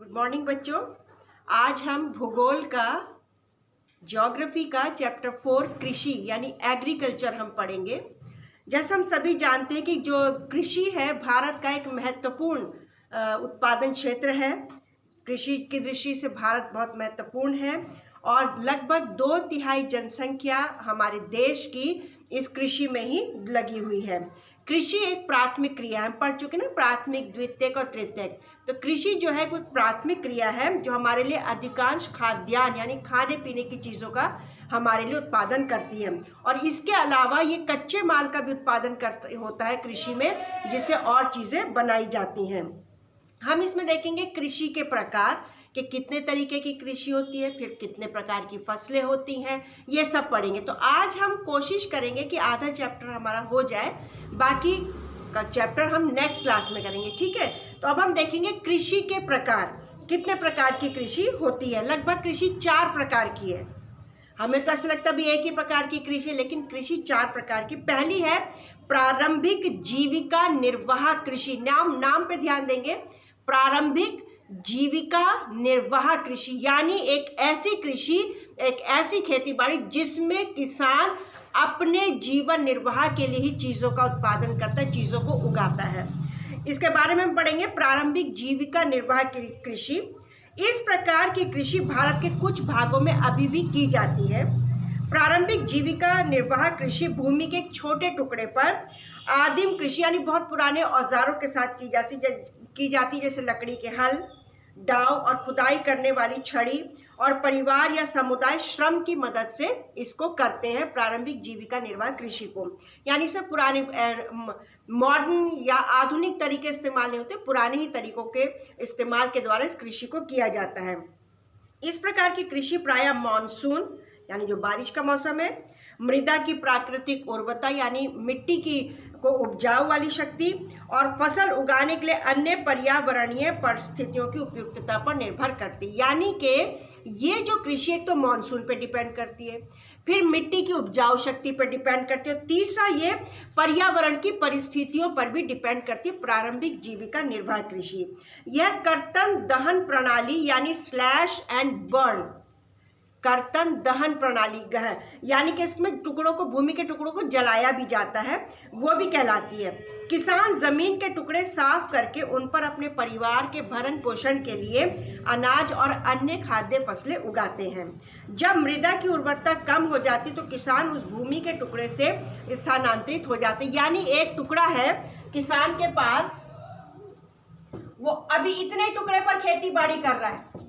Good morning बच्चों। आज हम भूगोल का ज्योग्राफी का चैप्टर 4 कृषि यानी एग्रीकल्चर हम पढ़ेंगे। जैसे हम सभी जानते हैं कि जो कृषि है भारत का एक महत्वपूर्ण उत्पादन क्षेत्र है। कृषि की दृष्टि से भारत बहुत महत्वपूर्ण है और लगभग 2/3 जनसंख्या हमारे देश की इस कृषि में ही लगी हुई है। कृषि एक प्राथमिक क्रिया हम पढ़ चुके ना, प्राथमिक, द्वितीयक और तृतीयक। तो कृषि जो है कोई प्राथमिक क्रिया है जो हमारे लिए अधिकांश खाद्यान्न यानी खाने पीने की चीज़ों का हमारे लिए उत्पादन करती है। और इसके अलावा ये कच्चे माल का भी उत्पादन होता है कृषि में, जिससे और चीज़ें बनाई जाती हैं। हम इसमें देखेंगे कृषि के प्रकार कि कितने तरीके की कृषि होती है, फिर कितने प्रकार की फसलें होती हैं, ये सब पढ़ेंगे। तो आज हम कोशिश करेंगे कि आधा चैप्टर हमारा हो जाए, बाकी का चैप्टर हम नेक्स्ट क्लास में करेंगे, ठीक है। तो अब हम देखेंगे कृषि के प्रकार, कितने प्रकार की कृषि होती है। लगभग कृषि 4 प्रकार की है। हमें तो ऐसा लगता है भी एक ही प्रकार की कृषि, लेकिन कृषि 4 प्रकार की। पहली है प्रारंभिक जीविका निर्वाह कृषि। नाम पे ध्यान देंगे, प्रारंभिक जीविका निर्वाह कृषि यानी एक ऐसी कृषि, एक ऐसी खेती बाड़ी जिसमें किसान अपने जीवन निर्वाह के लिए ही चीज़ों का उत्पादन करता है, चीज़ों को उगाता है। इसके बारे में हम पढ़ेंगे प्रारंभिक जीविका निर्वाह कृषि। इस प्रकार की कृषि भारत के कुछ भागों में अभी भी की जाती है। प्रारंभिक जीविका निर्वाह कृषि भूमि के एक छोटे टुकड़े पर आदिम कृषि यानी बहुत पुराने औजारों के साथ की जाती जैसे लकड़ी के हल, दाव और खुदाई करने वाली छड़ी, और परिवार या समुदाय श्रम की मदद से इसको करते हैं प्रारंभिक जीविका निर्वाह कृषि को। यानी इसे पुराने मॉडर्न या आधुनिक तरीके इस्तेमाल नहीं होते, पुराने ही तरीकों के इस्तेमाल के द्वारा इस कृषि को किया जाता है। इस प्रकार की कृषि प्रायः मानसून यानी जो बारिश का मौसम है, मृदा की प्राकृतिक उर्वरता यानी मिट्टी की को उपजाऊ वाली शक्ति, और फसल उगाने के लिए अन्य पर्यावरणीय परिस्थितियों की उपयुक्तता पर निर्भर करती है। यानी कि ये जो कृषि एक तो मानसून पे डिपेंड करती है, फिर मिट्टी की उपजाऊ शक्ति पर डिपेंड करती है, और तीसरा ये पर्यावरण की परिस्थितियों पर भी डिपेंड करती है प्रारंभिक जीविका निर्वाह कृषि। यह कर्तन दहन प्रणाली यानी स्लैश एंड बर्न, कर्तन दहन प्रणाली यानी कि इसमें टुकड़ों को, भूमि के टुकड़ों को जलाया भी जाता है, वो भी कहलाती है। किसान जमीन के टुकड़े साफ करके उन पर अपने परिवार के भरण पोषण के लिए अनाज और अन्य खाद्य फसलें उगाते हैं। जब मृदा की उर्वरता कम हो जाती तो किसान उस भूमि के टुकड़े से स्थानांतरित हो जाते। यानी एक टुकड़ा है किसान के पास, वो अभी इतने टुकड़े पर खेती बाड़ी कर रहा है।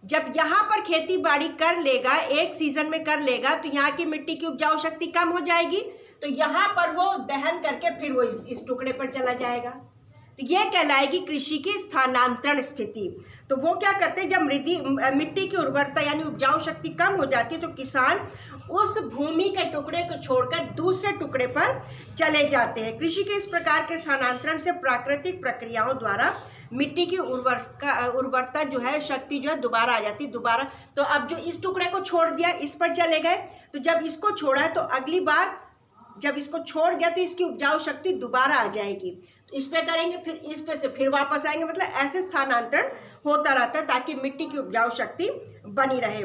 जब यहाँ पर खेती बाड़ी कर लेगा, एक सीजन में कर लेगा, तो यहाँ की मिट्टी की उपजाऊ शक्ति कम हो जाएगी, तो यहाँ पर वो दहन करके फिर वो इस टुकड़े पर चला जाएगा। तो ये कहलाएगी कृषि की स्थानांतरण स्थिति। तो वो क्या करते हैं, जब मिट्टी की उर्वरता यानी उपजाऊ शक्ति कम हो जाती है तो किसान उस भूमि के टुकड़े को छोड़कर दूसरे टुकड़े पर चले जाते हैं। कृषि के इस प्रकार के स्थानांतरण से प्राकृतिक प्रक्रियाओं द्वारा मिट्टी की उर्वरता जो है, शक्ति जो है दोबारा आ जाती है दोबारा। तो अब जो इस टुकड़े को छोड़ दिया, इस पर चले गए, तो जब इसको छोड़ा है तो अगली बार जब इसको छोड़ गया तो इसकी उपजाऊ शक्ति दोबारा आ जाएगी। तो इस पे करेंगे, फिर इस पे से फिर वापस आएंगे, मतलब ऐसे स्थानांतरण होता रहता है ताकि मिट्टी की उपजाऊ शक्ति बनी रहे।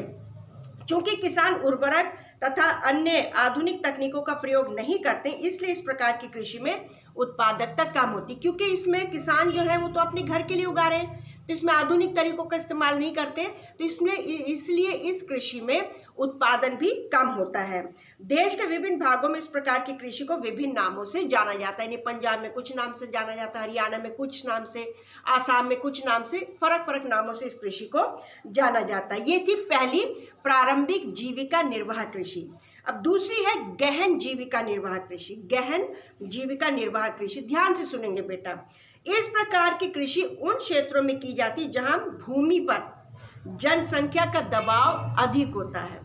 चूंकि किसान उर्वरक तथा अन्य आधुनिक तकनीकों का प्रयोग नहीं करते, इसलिए इस प्रकार की कृषि में उत्पादकता कम होती, क्योंकि इसमें किसान जो है वो तो अपने घर के लिए उगा रहे हैं, तो इसमें आधुनिक तरीकों का इस्तेमाल नहीं करते, तो इसलिए इस कृषि में उत्पादन भी कम होता है। देश के विभिन्न भागों में इस प्रकार की कृषि को विभिन्न नामों से जाना जाता है। पंजाब में कुछ नाम से जाना जाता है, हरियाणा में कुछ नाम से, आसाम में कुछ नाम से, फर्क नामों से इस कृषि को जाना जाता है। ये थी पहली प्रारंभिक जीविका निर्वाह कृषि। अब दूसरी है गहन जीविका निर्वाह कृषि। गहन जीविका निर्वाह कृषि, ध्यान से सुनेंगे बेटा। इस प्रकार की कृषि उन क्षेत्रों में की जाती है जहां भूमि पर जनसंख्या का दबाव अधिक होता है,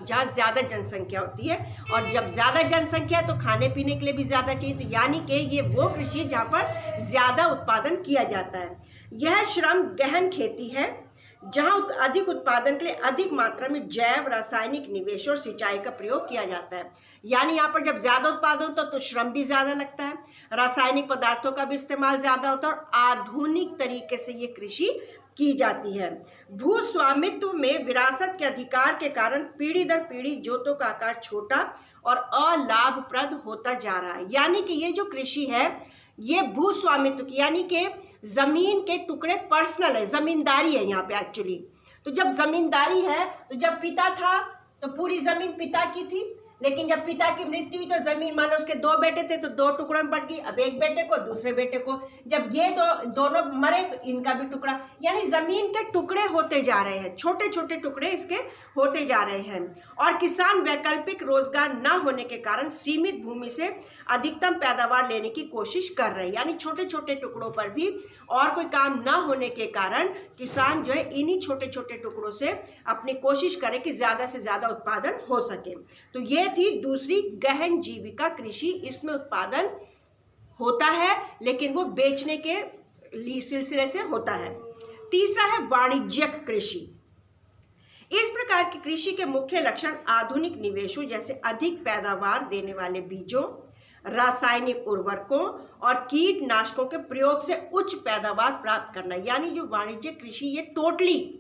जहाँ ज़्यादा जनसंख्या होती है, और जब ज़्यादा जनसंख्या तो खाने पीने के लिए भी ज़्यादा चाहिए, तो यानी कि ये वो कृषि है जहाँ पर ज़्यादा उत्पादन किया जाता है। यह श्रम गहन खेती है। जहां अधिक उत्पादन के लिए अधिक मात्रा में जैव रासायनिक निवेश और सिंचाई का प्रयोग किया जाता है। यानी यहाँ पर जब ज्यादा उत्पादन होता है तो श्रम भी ज्यादा लगता है, रासायनिक पदार्थों का भी इस्तेमाल ज्यादा होता है और आधुनिक तरीके से ये कृषि की जाती है। भू स्वामित्व में विरासत के अधिकार के कारण पीढ़ी दर पीढ़ी जोतों का आकार छोटा और अलाभप्रद होता जा रहा है। यानी कि ये जो कृषि है ये भू स्वामित्व की, यानी कि जमीन के टुकड़े पर्सनल है, जमींदारी है यहाँ पे एक्चुअली। तो जब जमींदारी है तो जब पिता था तो पूरी जमीन पिता की थी, लेकिन जब पिता की मृत्यु हुई तो जमीन, मान लो उसके 2 बेटे थे तो 2 टुकड़ों में बट गई, अब एक बेटे को दूसरे बेटे को, जब ये दोनों मरे तो इनका भी टुकड़ा, यानी जमीन के टुकड़े होते जा रहे हैं, छोटे छोटे टुकड़े इसके होते जा रहे हैं। और किसान वैकल्पिक रोजगार न होने के कारण सीमित भूमि से अधिकतम पैदावार लेने की कोशिश कर रहे हैं। यानी छोटे छोटे टुकड़ों पर भी और कोई काम न होने के कारण किसान जो है इन्हीं छोटे छोटे टुकड़ों से अपनी कोशिश करें कि ज़्यादा से ज़्यादा उत्पादन हो सके। तो ये थी दूसरी गहन जीविका कृषि। इसमें उत्पादन होता है लेकिन वो बेचने के सिलसिले से होता है। तीसरा है वाणिज्यिक कृषि। इस प्रकार की कृषि के मुख्य लक्षण आधुनिक निवेशों जैसे अधिक पैदावार देने वाले बीजों, रासायनिक उर्वरकों और कीटनाशकों के प्रयोग से उच्च पैदावार प्राप्त करना। यानी जो वाणिज्यिक कृषि ये टोटली,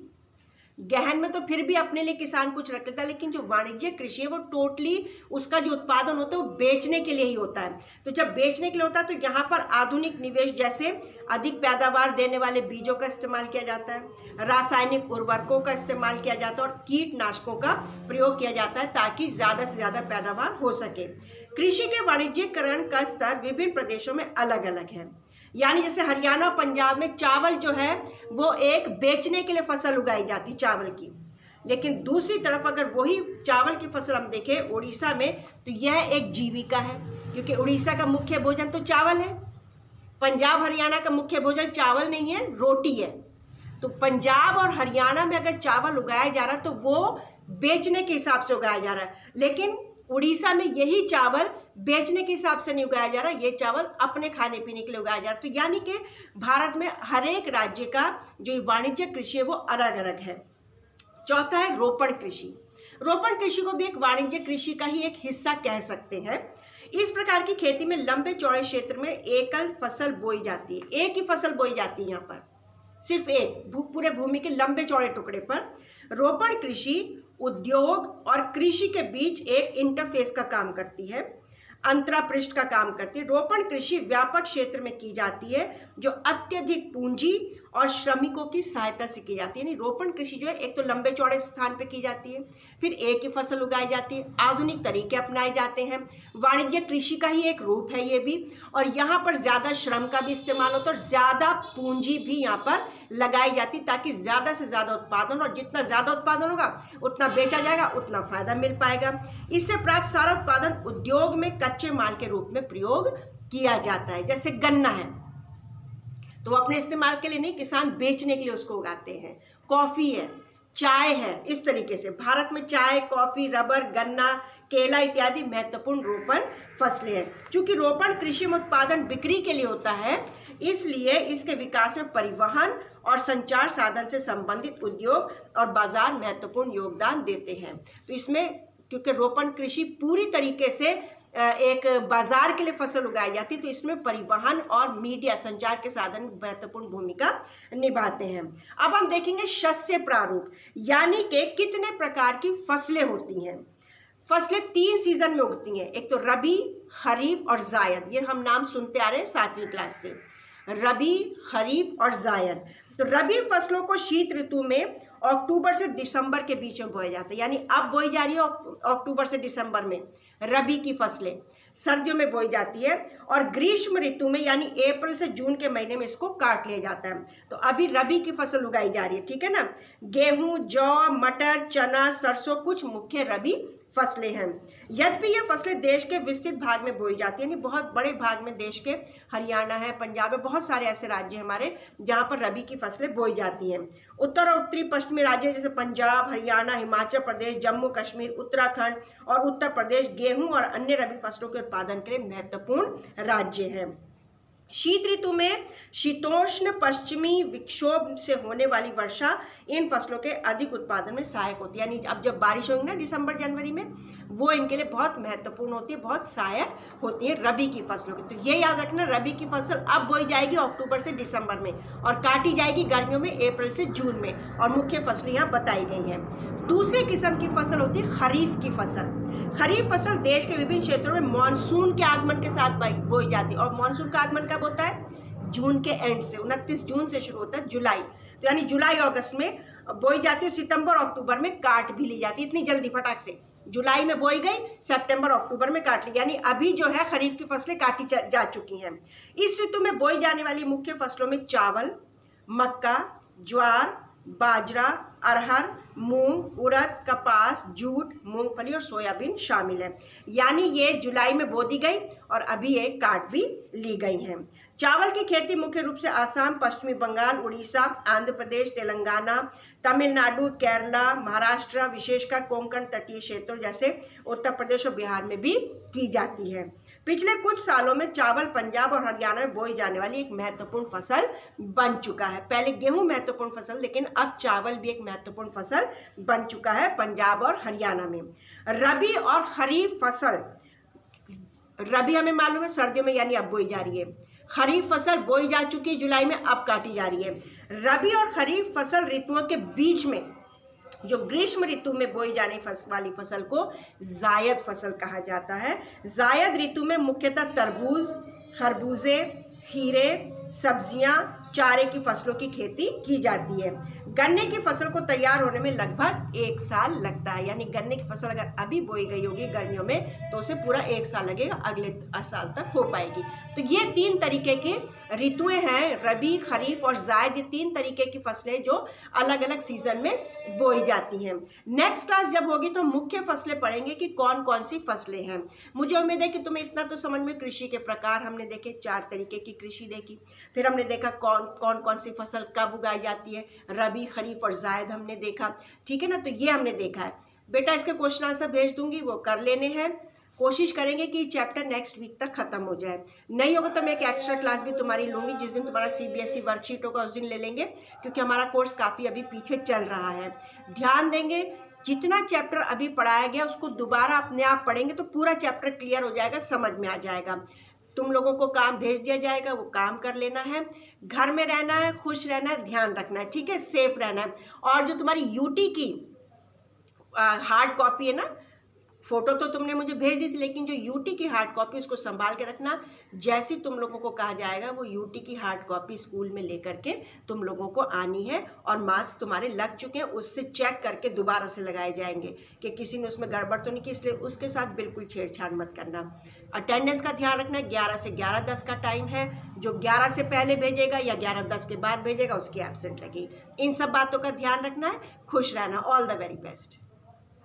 गहन में तो फिर भी अपने लिए किसान कुछ रख लेता है, लेकिन जो वाणिज्यिक कृषि है वो टोटली उसका जो उत्पादन होता है वो बेचने के लिए ही होता है। तो जब बेचने के लिए होता है तो यहाँ पर आधुनिक निवेश जैसे अधिक पैदावार देने वाले बीजों का इस्तेमाल किया जाता है, रासायनिक उर्वरकों का इस्तेमाल किया जाता है और कीटनाशकों का प्रयोग किया जाता है ताकि ज़्यादा से ज़्यादा पैदावार हो सके। कृषि के वाणिज्यिकरण का स्तर विभिन्न प्रदेशों में अलग अलग है। यानी जैसे हरियाणा और पंजाब में चावल जो है वो एक बेचने के लिए फसल उगाई जाती चावल की, लेकिन दूसरी तरफ अगर वही चावल की फसल हम देखें उड़ीसा में तो यह एक जीविका है, क्योंकि उड़ीसा का मुख्य भोजन तो चावल है। पंजाब हरियाणा का मुख्य भोजन चावल नहीं है, रोटी है। तो पंजाब और हरियाणा में अगर चावल उगाया जा रहा है तो वो बेचने के हिसाब से उगाया जा रहा है, लेकिन उड़ीसा में यही चावल बेचने के हिसाब से नहीं उगाया जा रहा, ये चावल अपने खाने पीने के लिए उगाया जा रहा है। तो यानी कि भारत में हर एक राज्य का जो वाणिज्यिक कृषि है वो अलग अलग है। चौथा है रोपण कृषि। रोपण कृषि को भी एक वाणिज्यिक कृषि का ही एक हिस्सा कह सकते हैं। इस प्रकार की खेती में लंबे चौड़े क्षेत्र में एकल फसल बोई जाती है, एक ही फसल बोई जाती है यहाँ पर, सिर्फ एक पूरे भूमि के लंबे चौड़े टुकड़े पर। रोपण कृषि उद्योग और कृषि के बीच एक इंटरफेस का काम करती है, अंतरापृष्ठ का काम करती है। रोपण कृषि व्यापक क्षेत्र में की जाती है जो अत्यधिक पूंजी और श्रमिकों की सहायता से की जाती है। यानी रोपण कृषि जो है एक तो लंबे चौड़े स्थान पे की जाती है, फिर एक ही फसल उगाई जाती है, आधुनिक तरीके अपनाए जाते हैं, वाणिज्यिक कृषि का ही एक रूप है ये भी। और यहाँ पर ज़्यादा श्रम का भी इस्तेमाल होता है और ज़्यादा पूंजी भी यहाँ पर लगाई जाती ताकि ज़्यादा से ज़्यादा उत्पादन, और जितना ज़्यादा उत्पादन होगा उतना बेचा जाएगा, उतना फायदा मिल पाएगा। इससे प्राप्त सारा उत्पादन उद्योग में कच्चे माल के रूप में प्रयोग किया जाता है। जैसे गन्ना है तो वो अपने इस्तेमाल के लिए नहीं, किसान बेचने के लिए उसको उगाते हैं। कॉफ़ी है, चाय है, इस तरीके से भारत में चाय, कॉफ़ी, रबर, गन्ना, केला इत्यादि महत्वपूर्ण रोपण फसलें हैं। चूँकि रोपण कृषि में उत्पादन बिक्री के लिए होता है, इसलिए इसके विकास में परिवहन और संचार साधन से संबंधित उद्योग और बाजार महत्वपूर्ण योगदान देते हैं। तो इसमें क्योंकि रोपण कृषि पूरी तरीके से एक बाजार के लिए फसल उगाई जाती है, तो इसमें परिवहन और मीडिया संचार के साधन महत्वपूर्ण भूमिका निभाते हैं। अब हम देखेंगे शस्य प्रारूप, यानी कि कितने प्रकार की फसलें होती हैं। फसलें 3 सीजन में उगती हैं, एक तो रबी, खरीफ और जायद। ये हम नाम सुनते आ रहे हैं 7वीं क्लास से, रबी, खरीफ और जायद। तो रबी फसलों को शीत ऋतु में अक्टूबर से दिसंबर के बीच में बोया जाता है। यानी अब बोई जा रही है अक्टूबर से दिसंबर में रबी की फसलें, सर्दियों में बोई जाती है। और ग्रीष्म ऋतु में यानी अप्रैल से जून के महीने में इसको काट लिया जाता है। तो अभी रबी की फसल उगाई जा रही है, ठीक है ना। गेहूं, जौ, मटर, चना, सरसों कुछ मुख्य रबी फसलें हैं। यद्यपि ये फसलें देश के विस्तृत भाग में बोई जाती है, यानी बहुत बड़े भाग में, देश के हरियाणा है, पंजाब है, बहुत सारे ऐसे राज्य हैं हमारे जहाँ पर रबी की फसलें बोई जाती हैं। उत्तर और उत्तरी पश्चिमी राज्य जैसे पंजाब, हरियाणा, हिमाचल प्रदेश, जम्मू कश्मीर, उत्तराखंड और उत्तर प्रदेश गेहूं और अन्य रबी फसलों के उत्पादन के लिए महत्वपूर्ण राज्य हैं। शीत ऋतु में शीतोष्ण पश्चिमी विक्षोभ से होने वाली वर्षा इन फसलों के अधिक उत्पादन में सहायक होती है। यानी अब जब बारिश होगी ना दिसंबर जनवरी में, वो इनके लिए बहुत महत्वपूर्ण होती है, बहुत सहायक होती है रबी की फसलों की। तो ये याद रखना, रबी की फसल अब बोई जाएगी अक्टूबर से दिसंबर में और काटी जाएगी गर्मियों में अप्रैल से जून में, और मुख्य फसलें यहाँ बताई गई हैं। दूसरे किस्म की फसल होती है खरीफ की फसल। खरीफ फसल देश के विभिन्न क्षेत्रों में मानसून के आगमन के साथ बोई जाती है। और मानसून का आगमन कब होता है? जून के एंड से, 29 जून से शुरू होता है जुलाई, तो यानी जुलाई अगस्त में बोई जाती है। सितंबर अक्टूबर में काट भी ली जाती है, इतनी जल्दी फटाक से। जुलाई में बोई गई, सितंबर अक्टूबर में काट ली, यानी अभी जो है खरीफ की फसलें काटी जा चुकी हैं। इस ऋतु में बोई जाने वाली मुख्य फसलों में चावल, मक्का, ज्वार, बाजरा, अरहर, मूंग, उड़द, कपास, जूट, मूंगफली और सोयाबीन शामिल है। यानी ये जुलाई में बो दी गई और अभी ये काट भी ली गई हैं। चावल की खेती मुख्य रूप से आसाम, पश्चिमी बंगाल, उड़ीसा, आंध्र प्रदेश, तेलंगाना, तमिलनाडु, केरला, महाराष्ट्र, विशेषकर कोंकण तटीय क्षेत्रों जैसे उत्तर प्रदेश और बिहार में भी की जाती है। पिछले कुछ सालों में चावल पंजाब और हरियाणा में बोई जाने वाली एक महत्वपूर्ण फसल बन चुका है। पहले गेहूं महत्वपूर्ण फसल, लेकिन अब चावल भी एक महत्वपूर्ण फसल बन चुका है पंजाब और हरियाणा में। रबी और खरीफ फसल, रबी हमें मालूम है सर्दियों में, यानी अब बोई जा रही है। खरीफ फसल बोई जा चुकी है जुलाई में, अब काटी जा रही है। रबी और खरीफ फसल ऋतुओं के बीच में जो ग्रीष्म ऋतु में बोई जाने वाली फसल को जायद फसल कहा जाता है। जायद ऋतु में मुख्यतः तरबूज, खरबूजे, खीरे, सब्जियां, चारे की फसलों की खेती की जाती है। गन्ने की फसल को तैयार होने में लगभग 1 साल लगता है। यानी गन्ने की फसल अगर अभी बोई गई होगी गर्मियों में, तो उसे पूरा 1 साल लगेगा, अगले साल तक हो पाएगी। तो ये 3 तरीके के ऋतुएं हैं, रबी, खरीफ और जायद। ये 3 तरीके की फसलें जो अलग अलग सीजन में बोई जाती हैं। नेक्स्ट क्लास जब होगी तो मुख्य फसलें पढ़ेंगे कि कौन कौन सी फसलें हैं। मुझे उम्मीद है कि तुम्हें इतना तो समझ में, कृषि के प्रकार हमने देखे, 4 तरीके की कृषि देखी, फिर हमने देखा कौन कौन सी फसल कब उगाई जाती है, रबी, खरीफ और जायद हमने देखा। ठीक है ना, तो ये हमने देखा है। बेटा इसके क्वेश्चन आंसर भेज दूंगी, वो कर लेने हैं। कोशिश करेंगे कि चैप्टर नेक्स्ट वीक तक खत्म हो जाए। नहीं होगा तो मैं एक एक्स्ट्रा क्लास भी तुम्हारी लूंगी, जिस दिन तुम्हारा CBSE वर्कशीट होगा उस दिन ले लेंगे, क्योंकि हमारा कोर्स काफ़ी अभी पीछे चल रहा है। ध्यान देंगे, जितना चैप्टर अभी पढ़ाया गया उसको दोबारा अपने आप पढ़ेंगे तो पूरा चैप्टर क्लियर हो जाएगा, समझ में आ जाएगा। तुम लोगों को काम भेज दिया जाएगा, वो काम कर लेना है। घर में रहना है, खुश रहना है, ध्यान रखना है, ठीक है, सेफ रहना है। और जो तुम्हारी UT की हार्ड कॉपी है ना, फोटो तो तुमने मुझे भेज दी थी, लेकिन जो UT की हार्ड कॉपी उसको संभाल के रखना। जैसे तुम लोगों को कहा जाएगा वो UT की हार्ड कॉपी स्कूल में लेकर के तुम लोगों को आनी है, और मार्क्स तुम्हारे लग चुके हैं उससे चेक करके दोबारा से लगाए जाएंगे कि किसी ने उसमें गड़बड़ तो नहीं की, इसलिए उसके साथ बिल्कुल छेड़छाड़ मत करना। अटेंडेंस का ध्यान रखना, 11 से 11:10 का टाइम है। जो 11 से पहले भेजेगा या 11:10 के बाद भेजेगा उसकी एब्सेंट लगेगी। इन सब बातों का ध्यान रखना है। खुश रहना। All the very best.